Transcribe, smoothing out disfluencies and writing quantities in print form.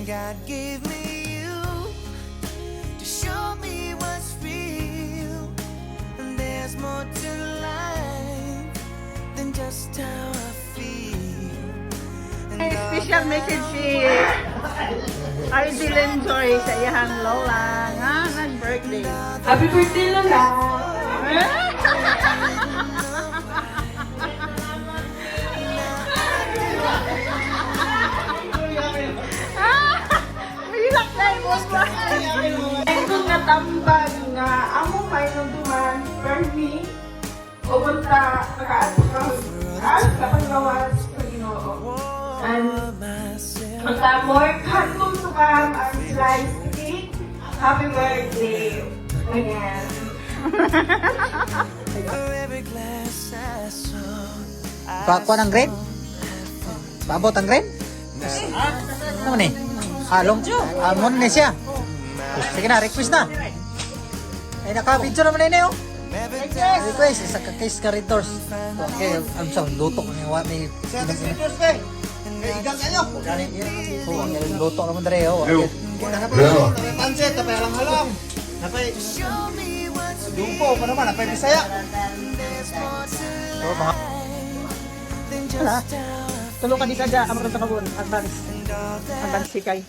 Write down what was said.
God gave me you to show me what's real. And there's more to life than just how I feel. And May all special message si Idol Joy sa iyang lola nga nag-birthday. Happy birthday, Lola! Hilak na yung mga. Ito nga tambag nga among may nunduman, Bernie, o bunta, nakaatupang, sa panggawas sa Ginoo. And, magtamor, kanong tukang ang slice cake. Happy birthday again. for every glass I saw. Pakuha ng grade? Paabot ang grade? Ano ni? Halong? Amon ni siya. Sige na, request na. Ay, naka-video naman na yun. Request, isa ka case ka red doors. Okay, ang sa lutok ni Wat ni. Isa ka red doors kay. Igang kayo. Oo, ang lutok naman dere oh. Napay pansit, napay halang-halang. Napay Dumpo pa naman, napay Bisaya. Oh, mga Wala. Tulong ka di ka dyan, ang mga tanawon, ang balis. Ang balis sikay.